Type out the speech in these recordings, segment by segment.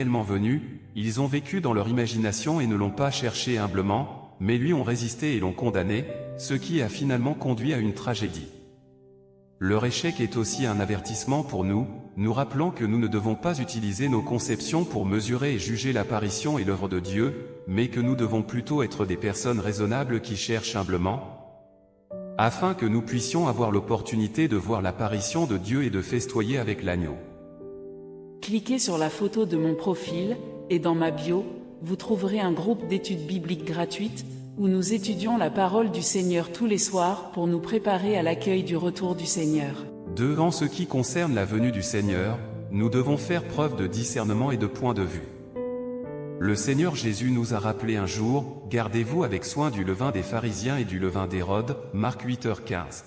réellement venu, ils ont vécu dans leur imagination et ne l'ont pas cherché humblement, mais lui ont résisté et l'ont condamné, ce qui a finalement conduit à une tragédie. Leur échec est aussi un avertissement pour nous, nous rappelant que nous ne devons pas utiliser nos conceptions pour mesurer et juger l'apparition et l'œuvre de Dieu, mais que nous devons plutôt être des personnes raisonnables qui cherchent humblement, afin que nous puissions avoir l'opportunité de voir l'apparition de Dieu et de festoyer avec l'agneau. Cliquez sur la photo de mon profil, et dans ma bio, vous trouverez un groupe d'études bibliques gratuites, où nous étudions la parole du Seigneur tous les soirs pour nous préparer à l'accueil du retour du Seigneur. En ce qui concerne la venue du Seigneur, nous devons faire preuve de discernement et de point de vue. Le Seigneur Jésus nous a rappelé un jour, « Gardez-vous avec soin du levain des pharisiens et du levain d'Hérode » Marc 8h15.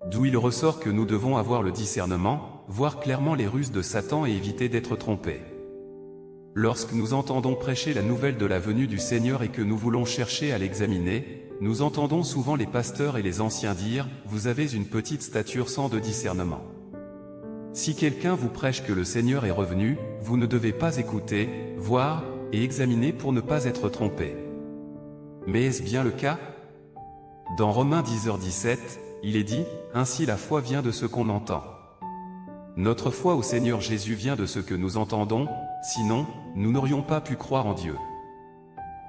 D'où il ressort que nous devons avoir le discernement, voir clairement les ruses de Satan et éviter d'être trompés. Lorsque nous entendons prêcher la nouvelle de la venue du Seigneur et que nous voulons chercher à l'examiner, nous entendons souvent les pasteurs et les anciens dire « Vous avez une petite stature sans de discernement ». Si quelqu'un vous prêche que le Seigneur est revenu, vous ne devez pas écouter, voir et examiner pour ne pas être trompé. Mais est-ce bien le cas? Dans Romains 10h17, il est dit « Ainsi la foi vient de ce qu'on entend ». Notre foi au Seigneur Jésus vient de ce que nous entendons, sinon, nous n'aurions pas pu croire en Dieu.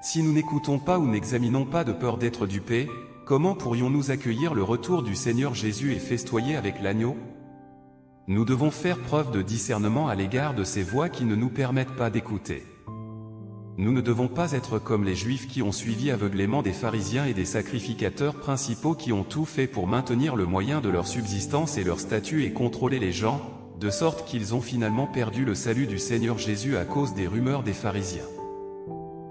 Si nous n'écoutons pas ou n'examinons pas de peur d'être dupés, comment pourrions-nous accueillir le retour du Seigneur Jésus et festoyer avec l'agneau? Nous devons faire preuve de discernement à l'égard de ces voix qui ne nous permettent pas d'écouter. Nous ne devons pas être comme les Juifs qui ont suivi aveuglément des pharisiens et des sacrificateurs principaux qui ont tout fait pour maintenir le moyen de leur subsistance et leur statut et contrôler les gens, de sorte qu'ils ont finalement perdu le salut du Seigneur Jésus à cause des rumeurs des pharisiens.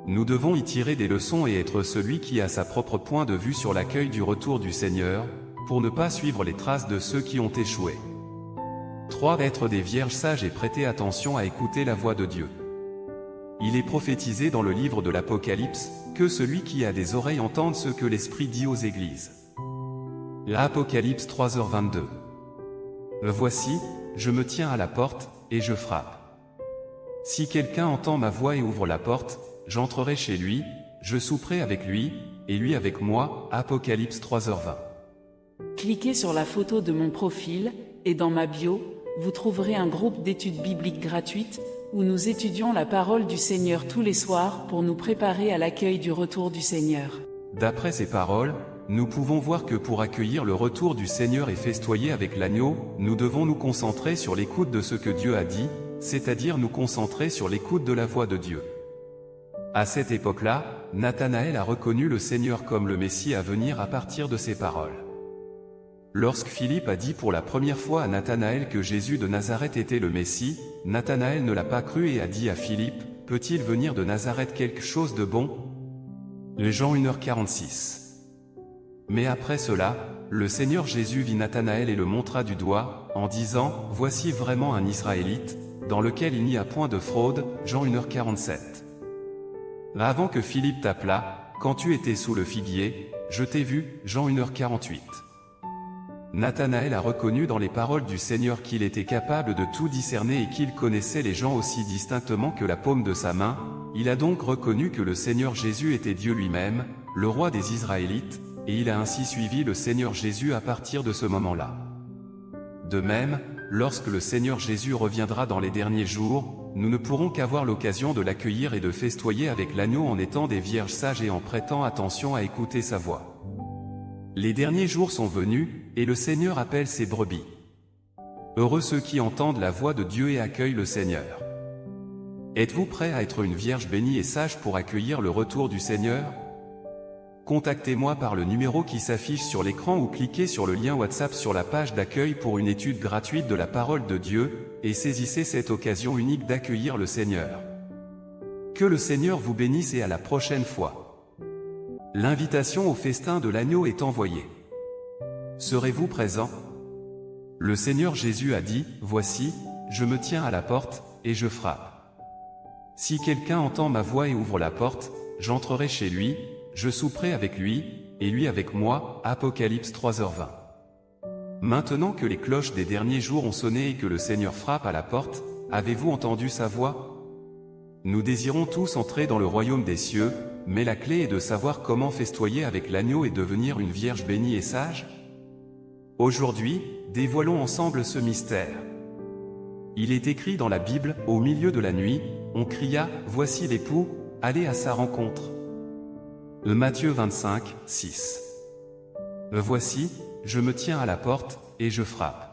Nous devons y tirer des leçons et être celui qui a sa propre point de vue sur l'accueil du retour du Seigneur, pour ne pas suivre les traces de ceux qui ont échoué. 3. Être des vierges sages et prêter attention à écouter la voix de Dieu. Il est prophétisé dans le livre de l'Apocalypse, que celui qui a des oreilles entende ce que l'Esprit dit aux églises. L'Apocalypse 3h22. Voici, je me tiens à la porte, et je frappe. Si quelqu'un entend ma voix et ouvre la porte, j'entrerai chez lui, je souperai avec lui, et lui avec moi. Apocalypse 3h20. Cliquez sur la photo de mon profil, et dans ma bio, vous trouverez un groupe d'études bibliques gratuites, où nous étudions la parole du Seigneur tous les soirs pour nous préparer à l'accueil du retour du Seigneur. D'après ces paroles, nous pouvons voir que pour accueillir le retour du Seigneur et festoyer avec l'agneau, nous devons nous concentrer sur l'écoute de ce que Dieu a dit, c'est-à-dire nous concentrer sur l'écoute de la voix de Dieu. À cette époque-là, Nathanaël a reconnu le Seigneur comme le Messie à venir à partir de ces paroles. Lorsque Philippe a dit pour la première fois à Nathanaël que Jésus de Nazareth était le Messie, Nathanaël ne l'a pas cru et a dit à Philippe, « Peut-il venir de Nazareth quelque chose de bon ?» Jean 1h46. Mais après cela, le Seigneur Jésus vit Nathanaël et le montra du doigt, en disant, « Voici vraiment un Israélite, dans lequel il n'y a point de fraude. » Jean 1h47. Avant que Philippe t'appelât, quand tu étais sous le figuier, je t'ai vu. Jean 1h48. Nathanaël a reconnu dans les paroles du Seigneur qu'il était capable de tout discerner et qu'il connaissait les gens aussi distinctement que la paume de sa main. Il a donc reconnu que le Seigneur Jésus était Dieu lui-même, le roi des Israélites, et il a ainsi suivi le Seigneur Jésus à partir de ce moment-là. De même, lorsque le Seigneur Jésus reviendra dans les derniers jours, nous ne pourrons qu'avoir l'occasion de l'accueillir et de festoyer avec l'agneau en étant des vierges sages et en prêtant attention à écouter sa voix. Les derniers jours sont venus, et le Seigneur appelle ses brebis. Heureux ceux qui entendent la voix de Dieu et accueillent le Seigneur. Êtes-vous prêt à être une vierge bénie et sage pour accueillir le retour du Seigneur? Contactez-moi par le numéro qui s'affiche sur l'écran ou cliquez sur le lien WhatsApp sur la page d'accueil pour une étude gratuite de la parole de Dieu, et saisissez cette occasion unique d'accueillir le Seigneur. Que le Seigneur vous bénisse et à la prochaine fois. L'invitation au festin de l'agneau est envoyée. Serez-vous présent? Le Seigneur Jésus a dit, « Voici, je me tiens à la porte, et je frappe. Si quelqu'un entend ma voix et ouvre la porte, j'entrerai chez lui, je souperai avec lui, et lui avec moi. » Apocalypse 3h20. Maintenant que les cloches des derniers jours ont sonné et que le Seigneur frappe à la porte, avez-vous entendu sa voix? Nous désirons tous entrer dans le royaume des cieux, mais la clé est de savoir comment festoyer avec l'agneau et devenir une vierge bénie et sage. Aujourd'hui, dévoilons ensemble ce mystère. Il est écrit dans la Bible, au milieu de la nuit, on cria, voici l'époux, allez à sa rencontre. Matthieu 25, 6. Voici, je me tiens à la porte, et je frappe.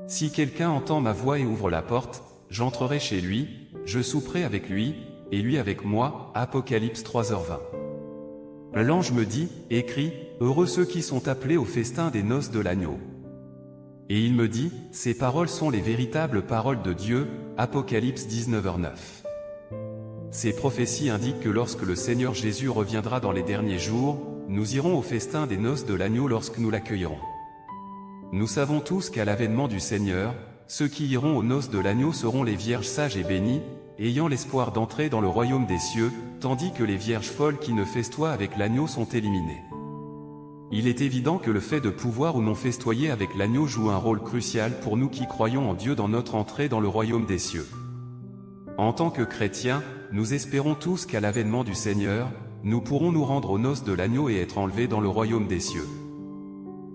Si quelqu'un entend ma voix et ouvre la porte, j'entrerai chez lui, je souperai avec lui, et lui avec moi. Apocalypse 3h20. L'ange me dit, écrit, heureux ceux qui sont appelés au festin des noces de l'agneau. Et il me dit, ces paroles sont les véritables paroles de Dieu. Apocalypse 19h9. Ces prophéties indiquent que lorsque le Seigneur Jésus reviendra dans les derniers jours, nous irons au festin des noces de l'agneau lorsque nous l'accueillerons. Nous savons tous qu'à l'avènement du Seigneur, ceux qui iront aux noces de l'agneau seront les vierges sages et bénies, ayant l'espoir d'entrer dans le royaume des cieux, tandis que les vierges folles qui ne festoient avec l'agneau sont éliminées. Il est évident que le fait de pouvoir ou non festoyer avec l'agneau joue un rôle crucial pour nous qui croyons en Dieu dans notre entrée dans le royaume des cieux. En tant que chrétiens, nous espérons tous qu'à l'avènement du Seigneur, nous pourrons nous rendre aux noces de l'agneau et être enlevés dans le royaume des cieux.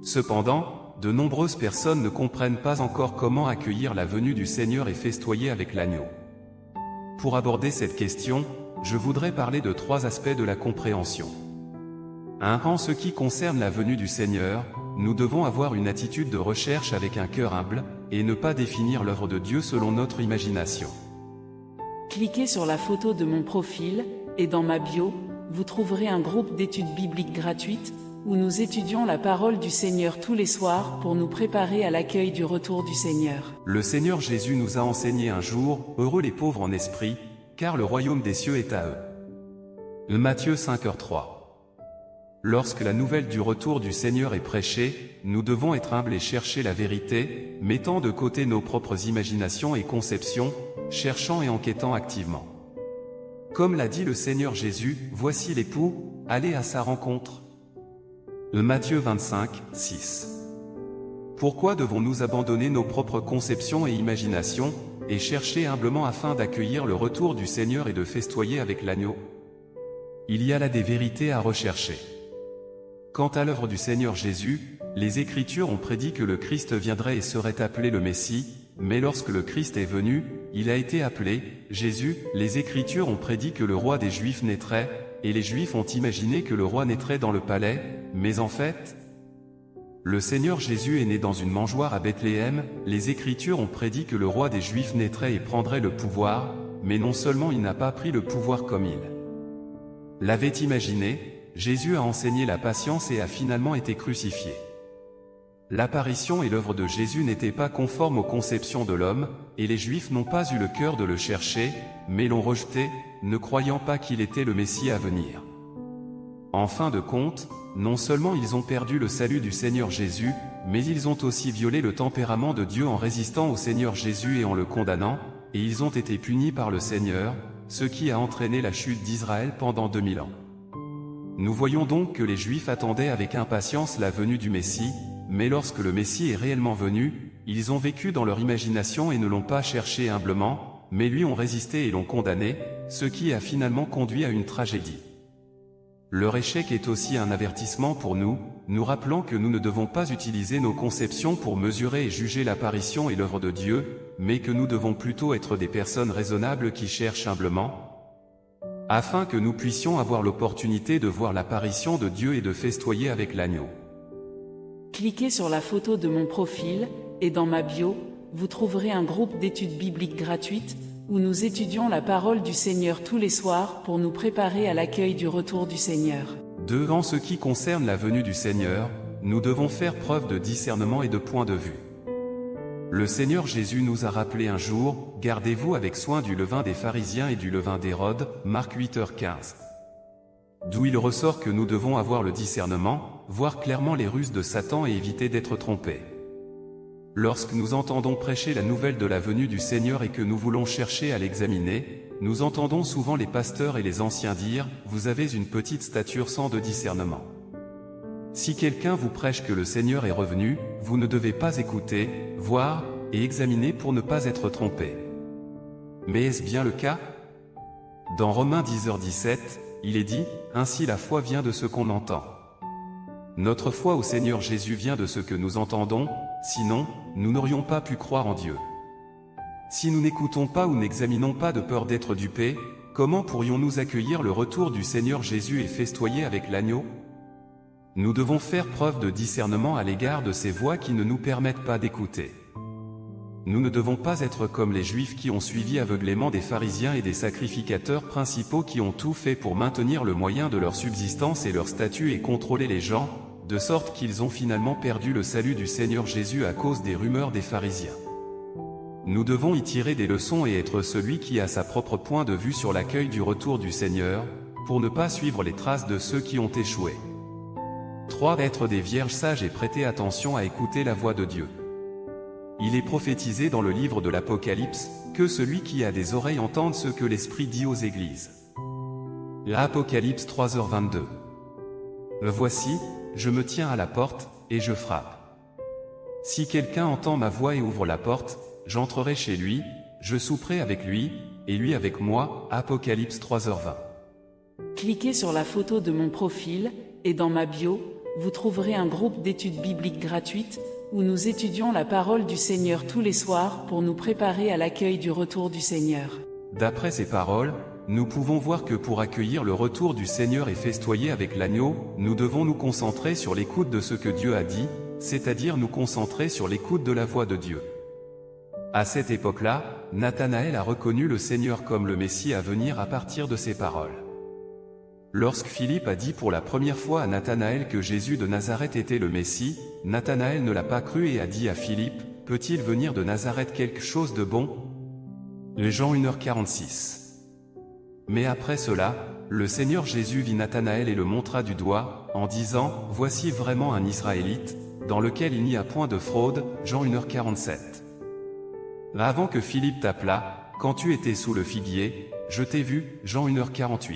Cependant, de nombreuses personnes ne comprennent pas encore comment accueillir la venue du Seigneur et festoyer avec l'agneau. Pour aborder cette question, je voudrais parler de 3 aspects de la compréhension. En ce qui concerne la venue du Seigneur, nous devons avoir une attitude de recherche avec un cœur humble, et ne pas définir l'œuvre de Dieu selon notre imagination. Cliquez sur la photo de mon profil, et dans ma bio, vous trouverez un groupe d'études bibliques gratuites, où nous étudions la parole du Seigneur tous les soirs pour nous préparer à l'accueil du retour du Seigneur. Le Seigneur Jésus nous a enseigné un jour, heureux les pauvres en esprit, car le royaume des cieux est à eux. Matthieu 5h3. Lorsque la nouvelle du retour du Seigneur est prêchée, nous devons être humbles et chercher la vérité, mettant de côté nos propres imaginations et conceptions, cherchant et enquêtant activement. Comme l'a dit le Seigneur Jésus, voici l'époux, allez à sa rencontre. Matthieu 25, 6. Pourquoi devons-nous abandonner nos propres conceptions et imaginations, et chercher humblement afin d'accueillir le retour du Seigneur et de festoyer avec l'agneau? Il y a là des vérités à rechercher. Quant à l'œuvre du Seigneur Jésus, les Écritures ont prédit que le Christ viendrait et serait appelé le Messie, mais lorsque le Christ est venu, il a été appelé Jésus. Les Écritures ont prédit que le roi des Juifs naîtrait, et les Juifs ont imaginé que le roi naîtrait dans le palais, mais en fait, le Seigneur Jésus est né dans une mangeoire à Bethléem. Les Écritures ont prédit que le roi des Juifs naîtrait et prendrait le pouvoir, mais non seulement il n'a pas pris le pouvoir comme il l'avait imaginé, Jésus a enseigné la patience et a finalement été crucifié. L'apparition et l'œuvre de Jésus n'étaient pas conformes aux conceptions de l'homme, et les Juifs n'ont pas eu le cœur de le chercher, mais l'ont rejeté, ne croyant pas qu'il était le Messie à venir. En fin de compte, non seulement ils ont perdu le salut du Seigneur Jésus, mais ils ont aussi violé le tempérament de Dieu en résistant au Seigneur Jésus et en le condamnant, et ils ont été punis par le Seigneur, ce qui a entraîné la chute d'Israël pendant 2000 ans. Nous voyons donc que les Juifs attendaient avec impatience la venue du Messie, mais lorsque le Messie est réellement venu, ils ont vécu dans leur imagination et ne l'ont pas cherché humblement, mais lui ont résisté et l'ont condamné, ce qui a finalement conduit à une tragédie. Leur échec est aussi un avertissement pour nous, nous rappelant que nous ne devons pas utiliser nos conceptions pour mesurer et juger l'apparition et l'œuvre de Dieu, mais que nous devons plutôt être des personnes raisonnables qui cherchent humblement, afin que nous puissions avoir l'opportunité de voir l'apparition de Dieu et de festoyer avec l'agneau. Cliquez sur la photo de mon profil, et dans ma bio, vous trouverez un groupe d'études bibliques gratuites, où nous étudions la parole du Seigneur tous les soirs pour nous préparer à l'accueil du retour du Seigneur. En ce qui concerne la venue du Seigneur, nous devons faire preuve de discernement et de point de vue. Le Seigneur Jésus nous a rappelé un jour, « Gardez-vous avec soin du levain des pharisiens et du levain d'Hérode » Marc 8h15. D'où il ressort que nous devons avoir le discernement, voir clairement les ruses de Satan et éviter d'être trompés. Lorsque nous entendons prêcher la nouvelle de la venue du Seigneur et que nous voulons chercher à l'examiner, nous entendons souvent les pasteurs et les anciens dire « Vous avez une petite stature sans de discernement ». Si quelqu'un vous prêche que le Seigneur est revenu, vous ne devez pas écouter, voir et examiner pour ne pas être trompé. Mais est-ce bien le cas? Dans Romains 10h17, il est dit, « Ainsi la foi vient de ce qu'on entend. » Notre foi au Seigneur Jésus vient de ce que nous entendons, sinon, nous n'aurions pas pu croire en Dieu. Si nous n'écoutons pas ou n'examinons pas de peur d'être dupés, comment pourrions-nous accueillir le retour du Seigneur Jésus et festoyer avec l'agneau? Nous devons faire preuve de discernement à l'égard de ces voix qui ne nous permettent pas d'écouter. Nous ne devons pas être comme les Juifs qui ont suivi aveuglément des pharisiens et des sacrificateurs principaux qui ont tout fait pour maintenir le moyen de leur subsistance et leur statut et contrôler les gens, de sorte qu'ils ont finalement perdu le salut du Seigneur Jésus à cause des rumeurs des pharisiens. Nous devons y tirer des leçons et être celui qui a sa propre point de vue sur l'accueil du retour du Seigneur, pour ne pas suivre les traces de ceux qui ont échoué. 3. Être des vierges sages et prêter attention à écouter la voix de Dieu. Il est prophétisé dans le livre de l'Apocalypse, que celui qui a des oreilles entende ce que l'Esprit dit aux églises. L'Apocalypse 3h22. Voici, je me tiens à la porte, et je frappe. Si quelqu'un entend ma voix et ouvre la porte, j'entrerai chez lui, je souperai avec lui, et lui avec moi. Apocalypse 3h20. Cliquez sur la photo de mon profil, et dans ma bio, vous trouverez un groupe d'études bibliques gratuites, où nous étudions la parole du Seigneur tous les soirs pour nous préparer à l'accueil du retour du Seigneur. D'après ces paroles, nous pouvons voir que pour accueillir le retour du Seigneur et festoyer avec l'agneau, nous devons nous concentrer sur l'écoute de ce que Dieu a dit, c'est-à-dire nous concentrer sur l'écoute de la voix de Dieu. À cette époque-là, Nathanaël a reconnu le Seigneur comme le Messie à venir à partir de ces paroles. Lorsque Philippe a dit pour la première fois à Nathanaël que Jésus de Nazareth était le Messie, Nathanaël ne l'a pas cru et a dit à Philippe, « Peut-il venir de Nazareth quelque chose de bon ?» Jean 1h46. Mais après cela, le Seigneur Jésus vit Nathanaël et le montra du doigt, en disant, « Voici vraiment un Israélite, dans lequel il n'y a point de fraude. » Jean 1h47. Avant que Philippe t'appelât, quand tu étais sous le figuier, je t'ai vu. Jean 1h48.